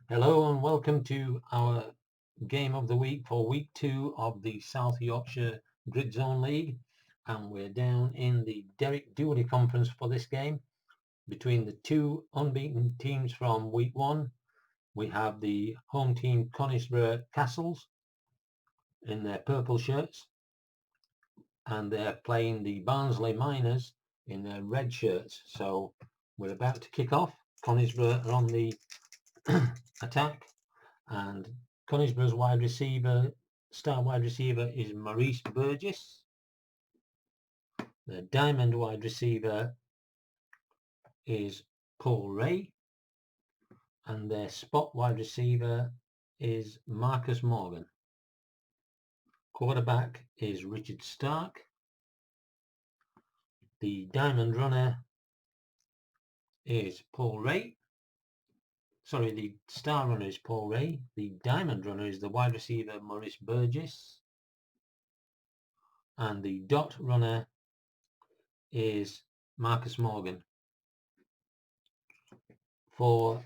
Hello and welcome to our game of the week for week 2 of the South Yorkshire GridZone League, and we're down in the Derek Dooley Conference for this game between the two unbeaten teams from week 1. We have the home team Conisbrough Castles in their purple shirts, and they're playing the Barnsley Miners in their red shirts. So we're about to kick off. Conisbrough are on the attack, and Conisborough's star wide receiver is Maurice Burgess. The diamond wide receiver is Paul Ray, and their spot wide receiver is Marcus Morgan. Quarterback is Richard Stark. The diamond runner is Paul Ray. Sorry, the star runner is Paul Ray. The diamond runner is the wide receiver Maurice Burgess. And the dot runner is Marcus Morgan. For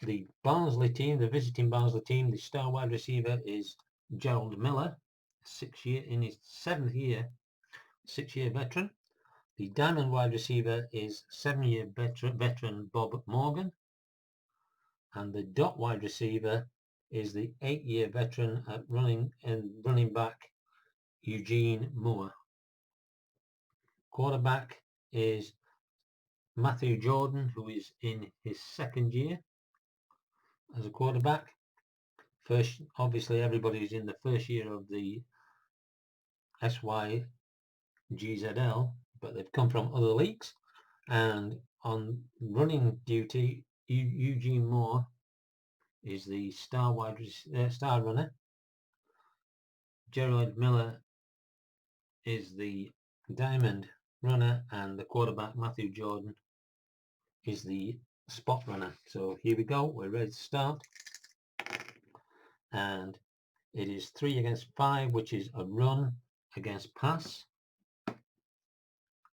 the Barnsley team, the visiting Barnsley team, the star wide receiver is Gerald Miller, 6 year in his 7th year, 6-year veteran. The diamond wide receiver is 7-year veteran Bob Morgan, and the dot wide receiver is the 8-year veteran at running back Eugene Moore. Quarterback is Matthew Jordan, who is in his 2nd year as a quarterback. First, obviously, everybody's in the 1st year of the SYGZL, but they've come from other leagues. And on running duty, Eugene Moore is the star runner. Gerald Miller is the diamond runner, and the quarterback Matthew Jordan is the spot runner. So here we go, we're ready to start. And it is 3 against 5, which is a run against pass.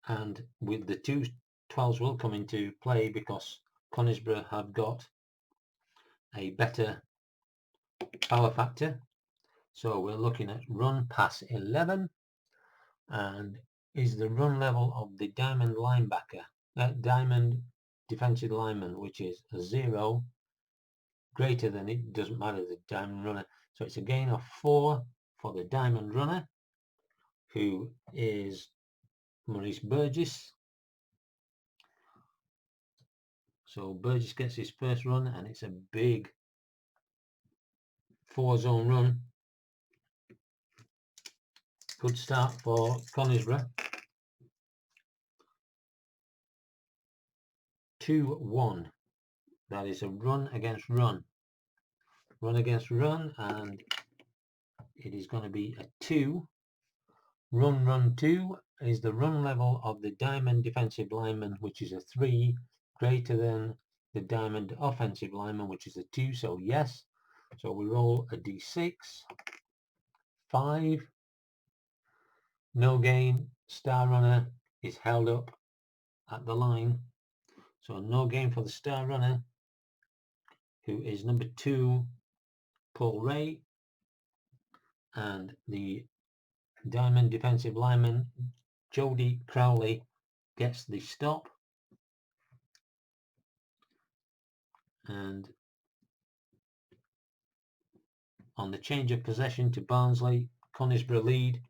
And with the 2 12s will come into play because Conisbrough have got a better power factor. So we're looking at run pass 11, and is the run level of the diamond diamond defensive lineman, which is a 0, greater than, it doesn't matter, the diamond runner. So it's a gain of 4 for the diamond runner, who is Maurice Burgess. So Burgess gets his first run, and it's a big 4-zone run. Good start for Conisbrough. 2-1. That is a run against run. Run against run, and it is going to be a 2. Run 2 is the run level of the diamond defensive lineman, which is a 3, greater than the diamond offensive lineman, which is a 2. So yes. So we roll a d6. 5. No gain. Star runner is held up at the line. So no gain for the star runner, who is number 2, Paul Ray, and the diamond defensive lineman Jody Crowley gets the stop. And on the change of possession to Barnsley, Conisbrough lead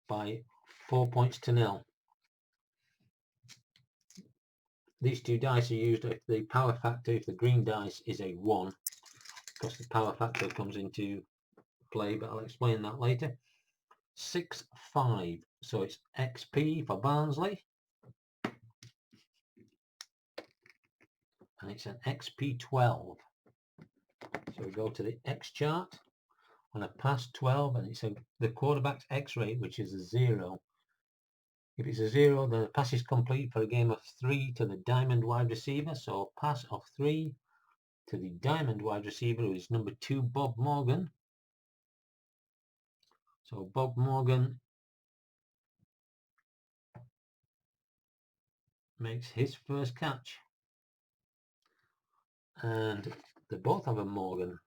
by 4 points to 0. These 2 dice are used if the power factor, if the green dice is a 1, because the power factor comes into play, but I'll explain that later. 6-5, so it's XP for Barnsley, and it's an XP 12. So we go to the X chart on a pass 12, and it's the quarterback's X rate, which is a 0. If it's a 0, then the pass is complete for a game of 3 to the diamond wide receiver. So a pass of 3 to the diamond wide receiver, who is number 2, Bob Morgan. So Bob Morgan makes his first catch, and They both have a Morgan.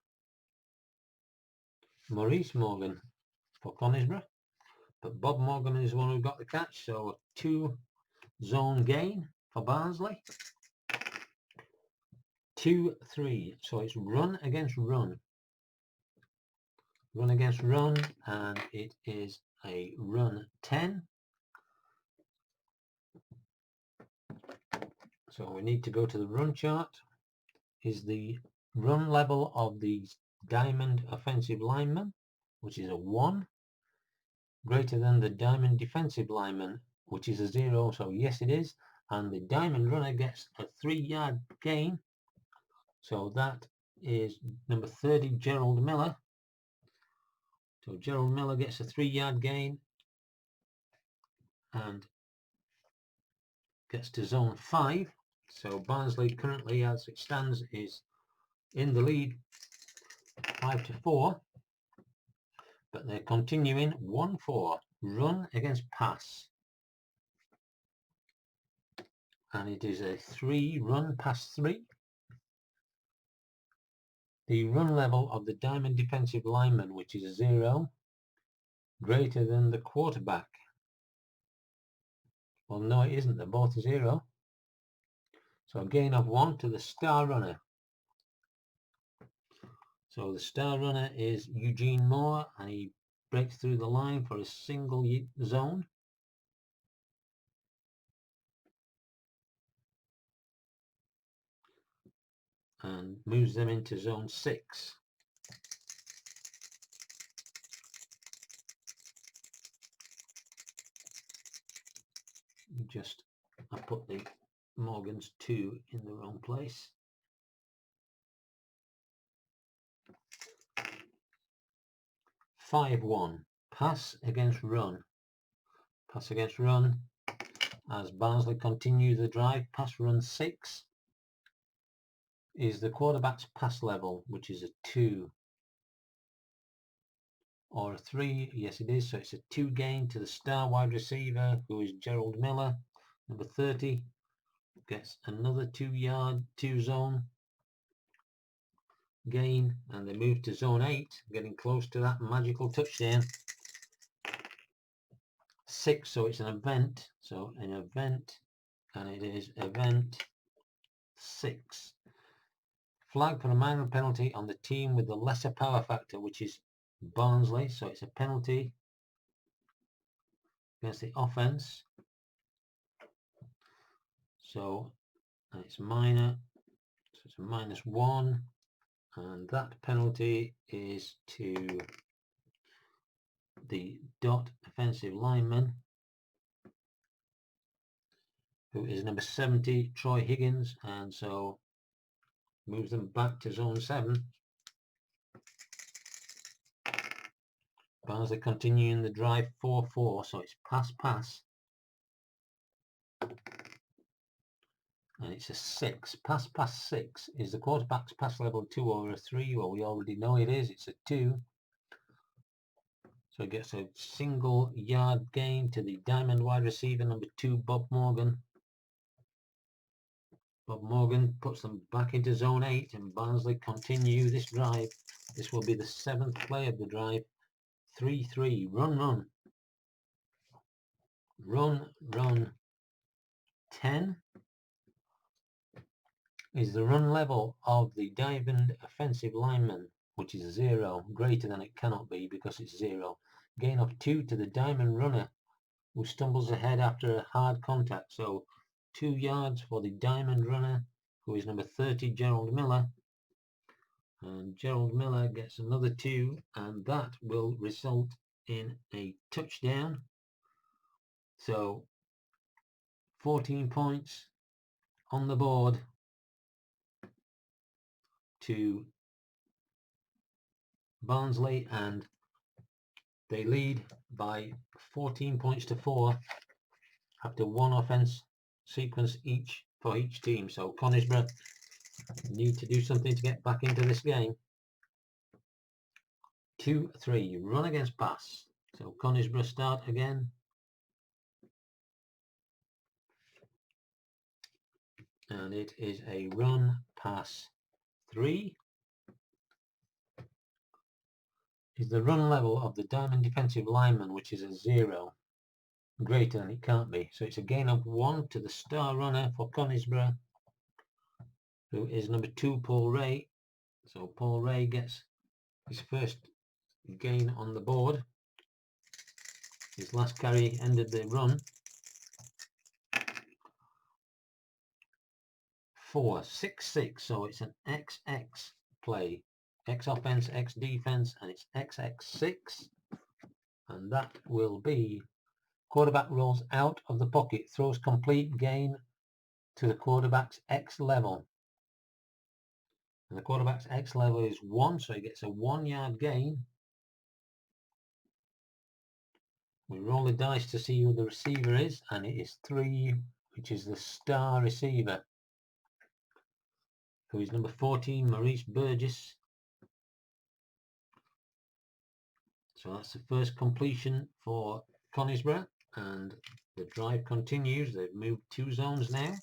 Maurice Morgan for Conisbrough, but Bob Morgan is the one who got the catch, so a 2-zone gain for Barnsley. 2-3, so it's run against run. Run against run, and it is a run 10. So we need to go to the run chart. Is the run level of the diamond offensive lineman, which is a 1, greater than the diamond defensive lineman, which is a 0, so yes it is, and the diamond runner gets a 3-yard gain, so that is number 30, Gerald Miller. So Gerald Miller gets a 3-yard gain and gets to zone 5. So Barnsley currently, as it stands, is in the lead 5-4, but they're continuing 1-4, run against pass, and it is a 3 run pass 3. The run level of the diamond defensive lineman, which is a 0, greater than the quarterback. Well, no, it isn't. They're both a 0. So a gain of 1 to the star runner. So the star runner is Eugene Moore, and he breaks through the line for a single zone. And moves them into zone 6. I put the Morgan's 2 in the wrong place. (5-1) pass against run. Pass against run as Barnsley continue the drive. Pass run 6 is the quarterback's pass level, which is a 2 or a 3. Yes, it is. So it's a 2 gain to the star wide receiver, who is Gerald Miller, number 30. Gets another 2 zone gain, and they move to zone 8, getting close to that magical touchdown. 6, so it's an event. So an event, and it is event 6. Flag for a minor penalty on the team with the lesser power factor, which is Barnsley. So it's a penalty against the offense. So it's minor, so it's a -1, and that penalty is to the dot offensive lineman, who is number 70, Troy Higgins, and so moves them back to zone 7. Barnsley continuing the drive 4-4, so it's pass, and it's a 6. Pass 6 is the quarterback's pass level 2 or a 3. Well, we already know it is. It's a 2. So it gets a single yard gain to the diamond wide receiver, number 2, Bob Morgan. Bob Morgan puts them back into zone 8, and Barnsley continue this drive. This will be the 7th play of the drive. 3-3, run, 10 is the run level of the diamond offensive lineman, which is 0, greater than it cannot be because it's 0. Gain of 2 to the diamond runner, who stumbles ahead after a hard contact. So 2 yards for the diamond runner, who is number 30, Gerald Miller. And Gerald Miller gets another 2, and that will result in a touchdown. So 14 points on the board to Barnsley, and they lead by 14 points to 4 after 1 offense sequence each for each team. So Conisbrough need to do something to get back into this game. 2-3, run against pass. So Conisbrough start again. And it is a run pass 3. is the run level of the diamond defensive lineman, which is a 0, greater than it can't be. So it's a gain of 1 to the star runner for Conisbrough, who is number 2, Paul Ray. So Paul Ray gets his first gain on the board. His last carry ended the run. 4-6-6, so it's an XX play. X offense, X defense, and it's XX6. And that will be quarterback rolls out of the pocket, throws complete, gain to the quarterback's X level. And the quarterback's X level is 1, so he gets a 1-yard gain. We roll the dice to see who the receiver is, and it is 3, which is the star receiver, who is number 14, Maurice Burgess. So that's the first completion for Conisbrough, and the drive continues. They've moved 2 zones now.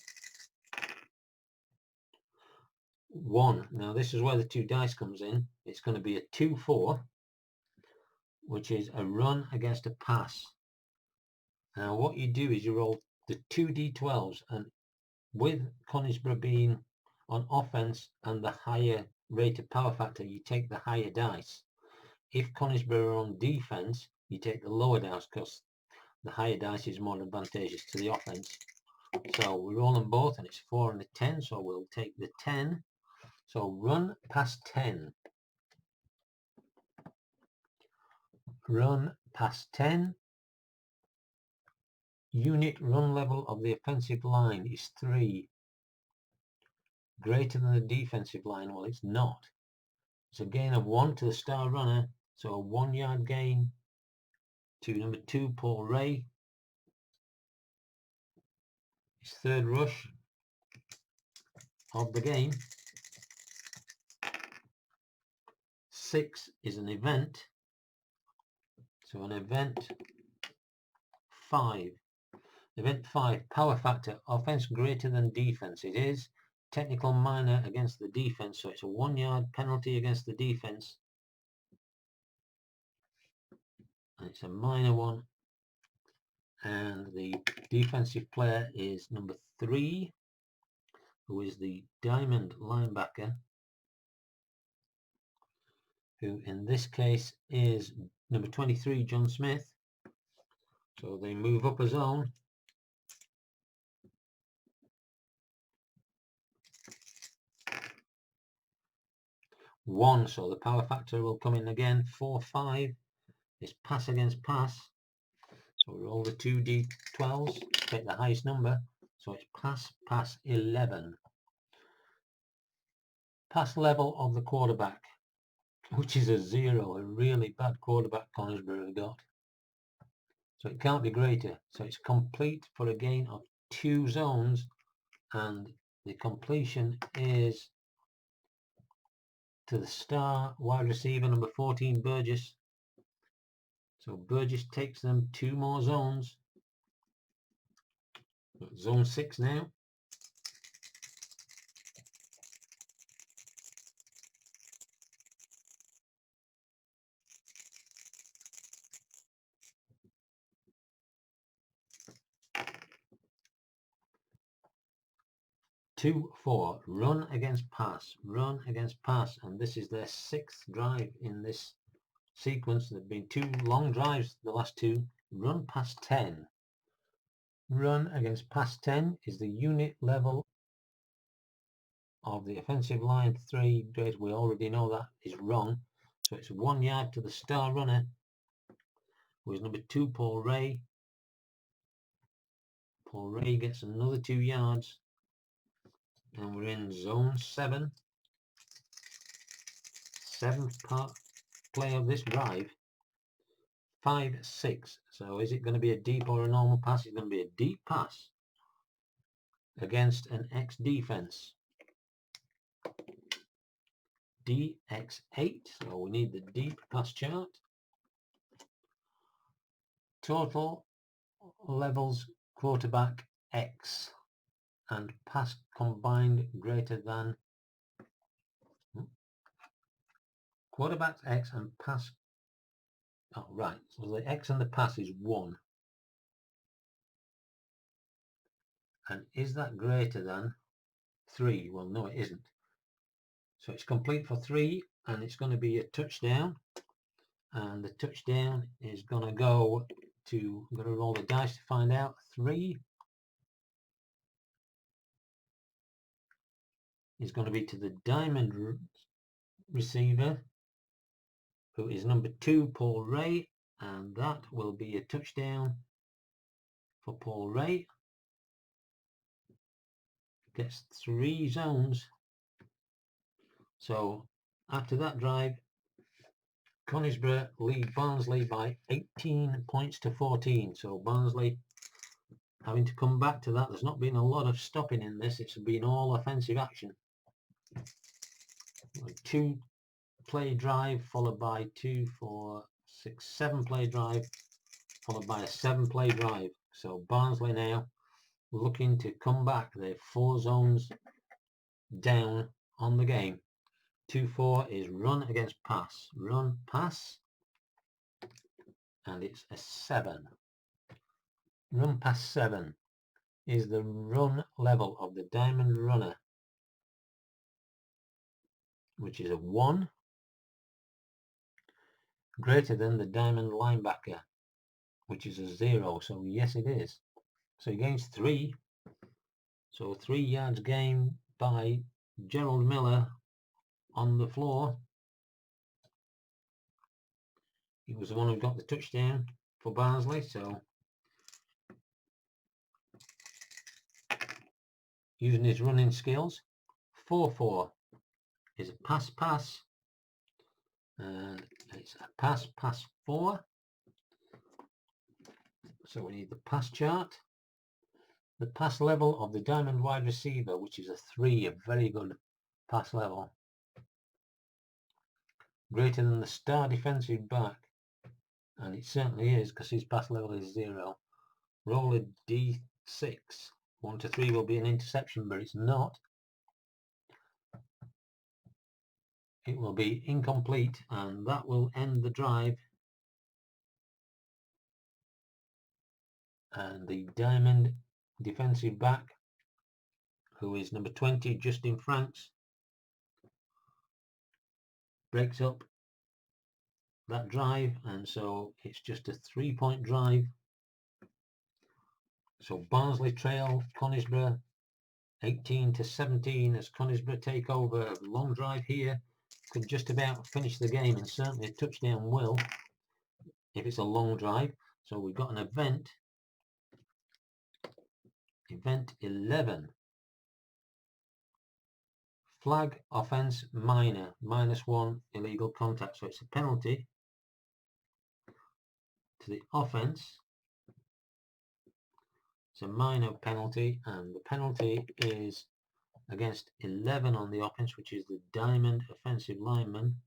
1. Now this is where the 2 dice comes in. It's going to be a 2-4, which is a run against a pass. Now what you do is you roll the 2 d12s, and with Conisbrough being on offense and the higher rated power factor, you take the higher dice. If Conisbrough are on defense, you take the lower dice because the higher dice is more advantageous to the offense. So we roll them both, and it's 4 and a 10, so we'll take the 10. So run past 10. Run past 10. Unit run level of the offensive line is 3. Greater than the defensive line? Well, it's not. It's a gain of 1 to the star runner, so a 1-yard gain to number 2, Paul Ray. His third rush of the game. 6 is an event. So an event 5. Event 5, power factor, offense greater than defense. It is technical minor against the defense, so it's a 1-yard penalty against the defense. And it's a minor one. And the defensive player is number 3, who is the diamond linebacker, who in this case is number 23, John Smith. So they move up a zone. One, so the power factor will come in again. 4-5 is pass against pass. So we roll the 2 d12s, take the highest number. So it's pass 11. Pass level of the quarterback, which is a 0, a really bad quarterback Conisbrough have got. So it can't be greater. So it's complete for a gain of 2 zones, and the completion is to the star wide receiver number 14, Burgess. So Burgess takes them 2 more zones. Zone 6 now. Two, 4, run against pass, and this is their 6th drive in this sequence. There have been 2 long drives, the last 2. Run past 10. Run against pass 10 is the unit level of the offensive line. 3, we already know that is wrong. So it's 1 yard to the star runner, who is number 2, Paul Ray. Paul Ray gets another 2 yards. And we're in zone 7. 7th part play of this drive. 5-6. So is it going to be a deep or a normal pass? It's going to be a deep pass against an X defense. DX8. So we need the deep pass chart. Total levels quarterback X and pass combined greater than quarterback X and pass Oh, right, so the X and the pass is 1. And is that greater than 3? Well, no, it isn't. So it's complete for 3, and it's going to be a touchdown. And the touchdown is going to go to, I'm going to roll the dice to find out. 3 is going to be to the diamond receiver, who is number 2, Paul Ray, and that will be a touchdown for Paul Ray. Gets 3 zones. So after that drive, Conisbrough lead Barnsley by 18 points to 14. So Barnsley having to come back to that. There's not been a lot of stopping in this. It's been all offensive action. 2 play drive followed by 2, 4, 6, 7 play drive followed by a 7 play drive. So Barnsley now looking to come back. They're 4 zones down on the game. 2-4 is run against pass. Run, pass, and it's a 7. Run past 7 is the run level of the diamond runner, which is a 1, greater than the diamond linebacker, which is a 0. So yes, it is. So he gains 3. So 3 yards gained by Gerald Miller on the floor. He was the one who got the touchdown for Barnsley. So using his running skills, 4-4 is a pass, and it's a pass 4. So we need the pass chart. The pass level of the diamond wide receiver, which is a 3, a very good pass level, greater than the star defensive back, and it certainly is, because his pass level is 0. Roll a d6. 1 to 3 will be an interception, but it's not. It will be incomplete, and that will end the drive. And the diamond defensive back, who is number 20, Justin Franks, breaks up that drive, and so it's just a 3-point drive. So Barnsley trail Conisbrough 18 to 17 as Conisbrough take over. Long drive here could just about finish the game, and certainly a touchdown will if it's a long drive. So we've got an event 11, flag offense minor, -1 illegal contact. So it's a penalty to the offense. It's a minor penalty, and the penalty is against 11 on the offense, which is the diamond offensive lineman,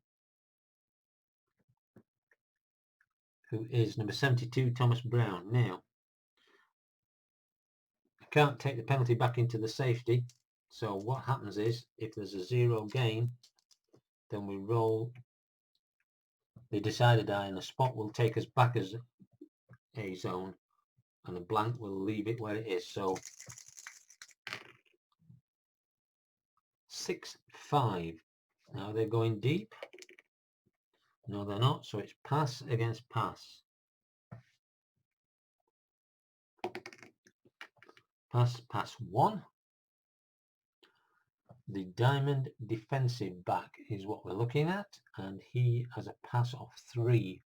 who is number 72, Thomas Brown. Now, I can't take the penalty back into the safety, so what happens is, if there's a 0 gain, then we roll the decider die, and the spot will take us back as a zone, and the blank will leave it where it is. So 6-5. Now they're going deep. No, they're not. So it's pass against pass. Pass 1. The diamond defensive back is what we're looking at, and he has a pass of 3.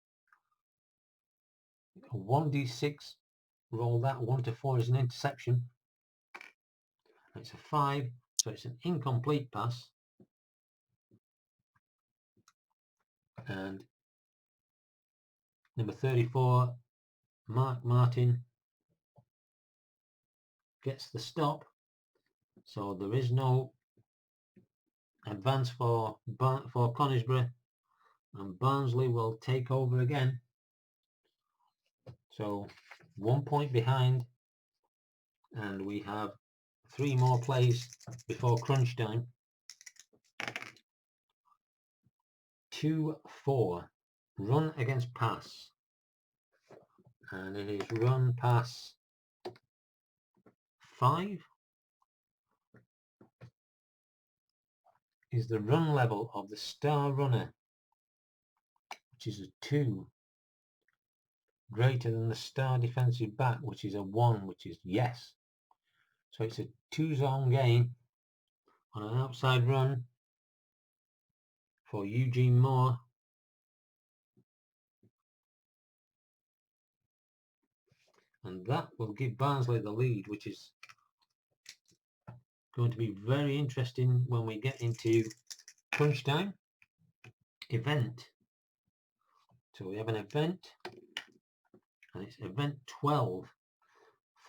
A 1d6, roll that. 1 to 4 is an interception. It's a 5, so it's an incomplete pass. And number 34, Mark Martin, gets the stop. So there is no advance for Conisbrough, and Barnsley will take over again. So 1 point behind, and we have 3 more plays before crunch time. 2-4. run against pass, and it is run pass 5 is the run level of the star runner, which is a 2, greater than the star defensive back, which is a 1, which is yes. So it's a 2-zone game on an outside run for Eugene Moore. And that will give Barnsley the lead, which is going to be very interesting when we get into crunch time. Event. So we have an event, and it's event 12.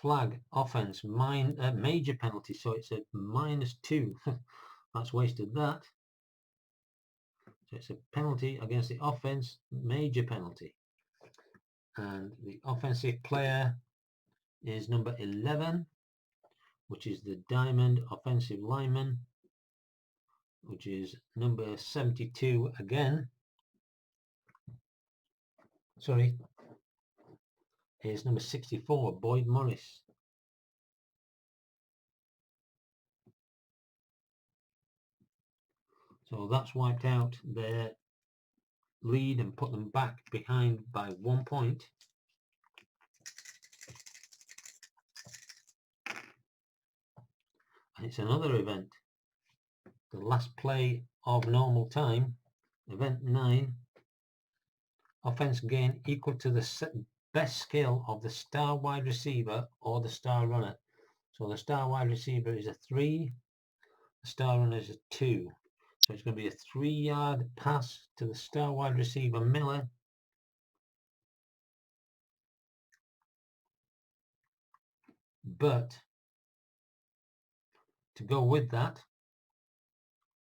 Flag, offense, major penalty, so it's a -2. That's wasted that. So it's a penalty against the offense, major penalty. And the offensive player is number 11, which is the diamond offensive lineman, which is number 72 again. Sorry, is number 64, Boyd Morris. So that's wiped out their lead and put them back behind by 1 point. And it's another event. The last play of normal time, event 9. Offense gain equal to the best skill of the star wide receiver or the star runner. So the star wide receiver is a 3, the star runner is a 2. So it's going to be a 3-yard pass to the star wide receiver Miller. But to go with that,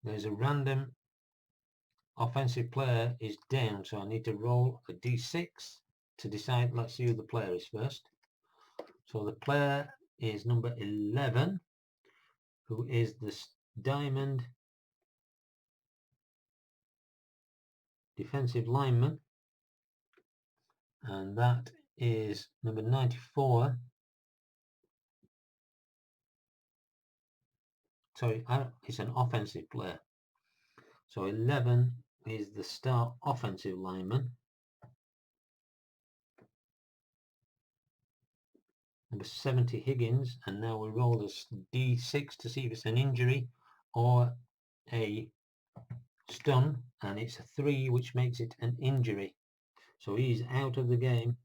there's a random offensive player is down. So I need to roll a d6 to decide. Let's see who the player is first. So the player is number 11, who is the diamond defensive lineman, and that is number 94. Sorry, it's an offensive player. So 11 is the star offensive lineman. Number 70, Higgins, and now we roll a d6 to see if it's an injury or a stun, and it's a 3, which makes it an injury. So he's out of the game,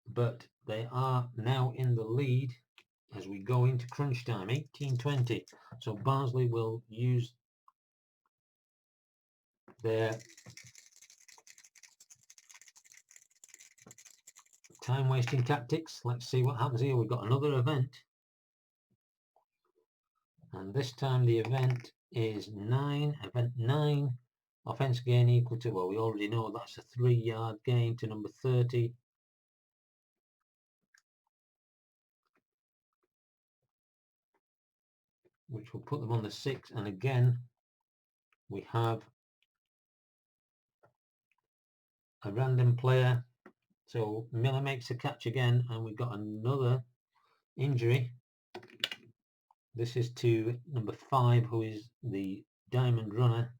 but they are now in the lead as we go into crunch time, 18-20. So Barnsley will use their time wasting tactics. Let's see what happens here. We've got another event, and this time the event is 9, event 9. Offense gain equal to, well, we already know that's a 3-yard gain to number 30. Which will put them on the 6, and again we have a random player. So Miller makes a catch again, and we've got another injury. This is to number 5, who is the diamond runner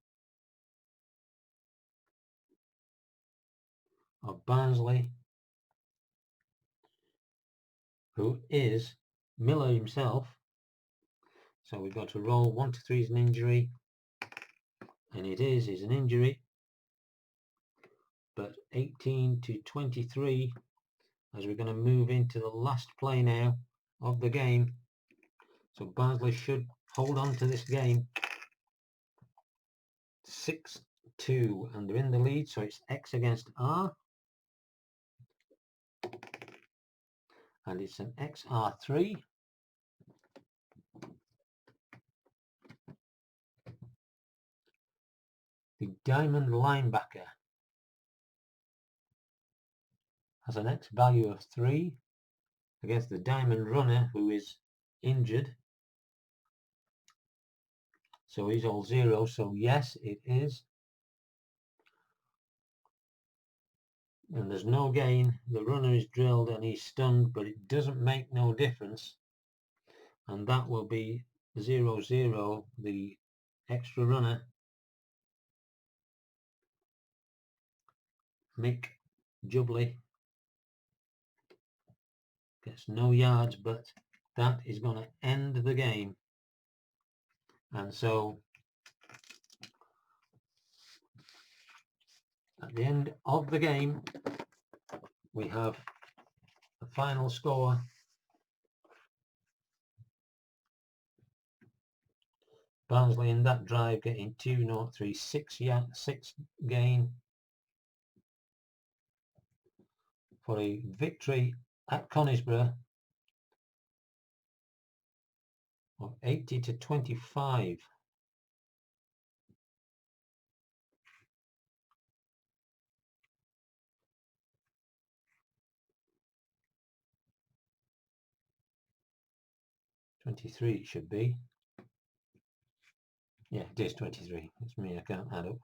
of Barnsley, who is Miller himself. So we've got to roll 1 to 3 is an injury, and it is an injury. But 18-23, as we're going to move into the last play now of the game. So Barnsley should hold on to this game. 6-2, and they're in the lead, so it's X against R. And it's an XR3. The diamond linebacker has an X value of 3 against the diamond runner, who is injured. So he's all 0, so yes, it is and there's no gain. The runner is drilled and he's stunned, but it doesn't make no difference, and that will be 0-0. The extra runner, Mick Jubbly, gets no yards, but that is going to end the game. And so at the end of the game, we have the final score. Barnsley in that drive getting 2-0-3, 6 gain for a victory at Conisbrough of 80-25. '23 it should be. Yeah, it is 23. It's me, I can't add up.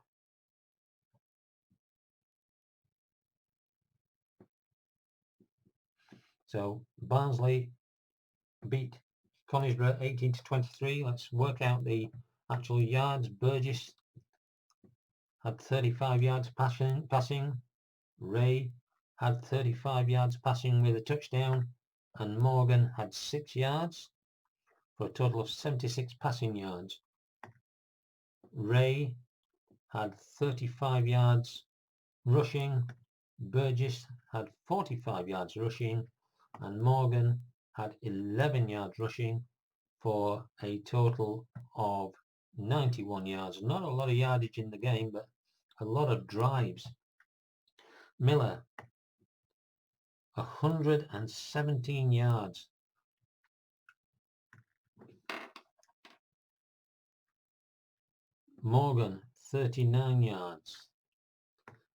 So Barnsley beat Conisbrough 18-23. Let's work out the actual yards. Burgess had 35 yards passing. Ray had 35 yards passing with a touchdown, and Morgan had 6 yards for a total of 76 passing yards. Ray had 35 yards rushing, Burgess had 45 yards rushing, and Morgan had 11 yards rushing for a total of 91 yards. Not a lot of yardage in the game, but a lot of drives. Miller, 117 yards. Morgan, 39 yards.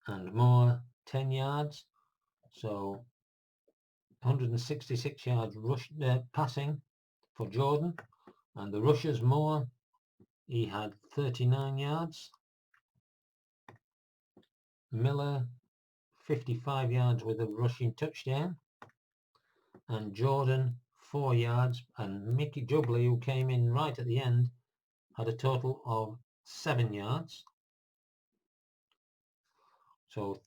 And Moore, 10 yards. So 166 yards passing for Jordan. And the rushers, Moore, he had 39 yards. Miller, 55 yards with a rushing touchdown. And Jordan, 4 yards. And Mickey Jubbly, who came in right at the end, had a total of 7 yards. So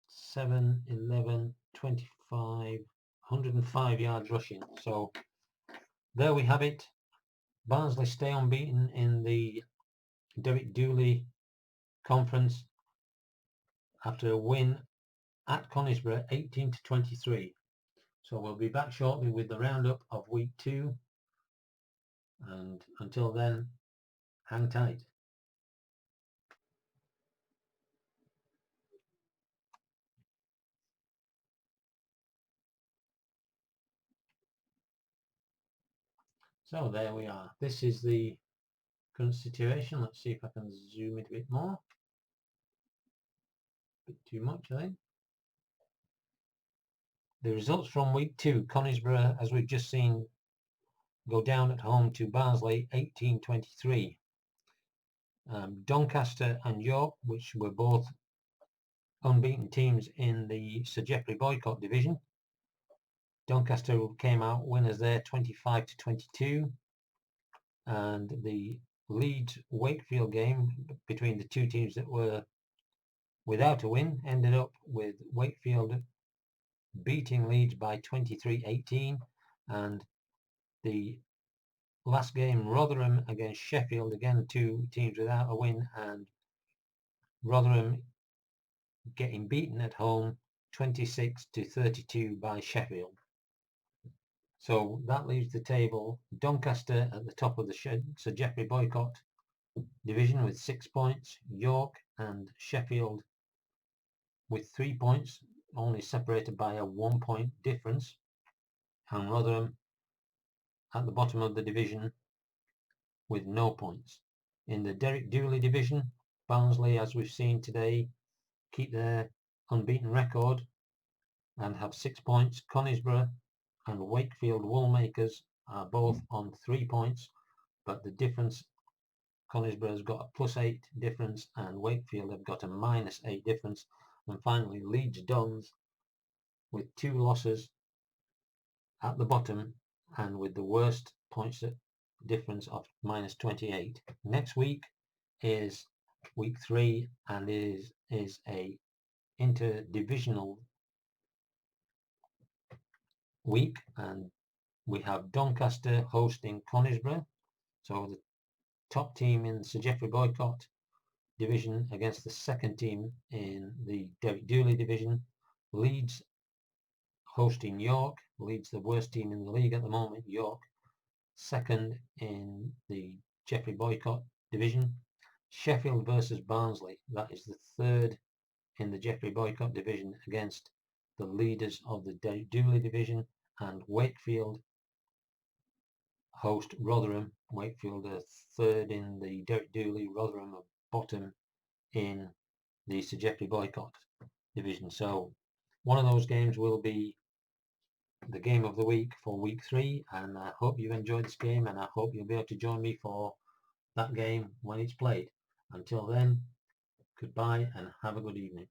7, 11, 25, 105 yards rushing. So there we have it. Barnsley stay unbeaten in the Derek Dooley Conference after a win at Conisbrough 18-23. So we'll be back shortly with the roundup of week 2, and until then, hang tight. So there we are. This is the current situation. Let's see if I can zoom it a bit more. A bit too much, I think. The results from week 2, Conisbrough, as we've just seen, go down at home to Barnsley 18-23. Doncaster and York, which were both unbeaten teams in the Sir Geoffrey Boycott division. Doncaster came out winners there 25-22, and the Leeds-Wakefield game between the two teams that were without a win ended up with Wakefield beating Leeds by 23-18, and the last game, Rotherham against Sheffield, again two teams without a win, and Rotherham getting beaten at home 26-32 by Sheffield. So that leaves the table Doncaster at the top of the Sir Geoffrey Boycott division with 6 points, York and Sheffield with 3 points, only separated by a 1 point difference, and Rotherham at the bottom of the division with no points. In the Derek Dooley division, Barnsley, as we've seen today, keep their unbeaten record and have 6 points. Conisbrough and Wakefield Woolmakers are both on 3 points, but the difference, Conisbrough has got a +8 difference and Wakefield have got a -8 difference, And finally, Leeds Dons with 2 losses at the bottom and with the worst points difference of -28. Next week is week 3 and is a interdivisional week, and we have Doncaster hosting Conisbrough, so the top team in Sir Geoffrey Boycott division against the second team in the Derek Dooley division. Leeds hosting York. Leeds, the worst team in the league at the moment. York, second in the Geoffrey Boycott division. Sheffield versus Barnsley. That is the third in the Geoffrey Boycott division against the leaders of the Derek Dooley division. And Wakefield host Rotherham. Wakefield are third in the Derek Dooley. Rotherham are bottom in the Sir Geoffrey Boycott division. So one of those games will be the game of the week for week 3, and I hope you've enjoyed this game, and I hope you'll be able to join me for that game when it's played. Until then, goodbye and have a good evening.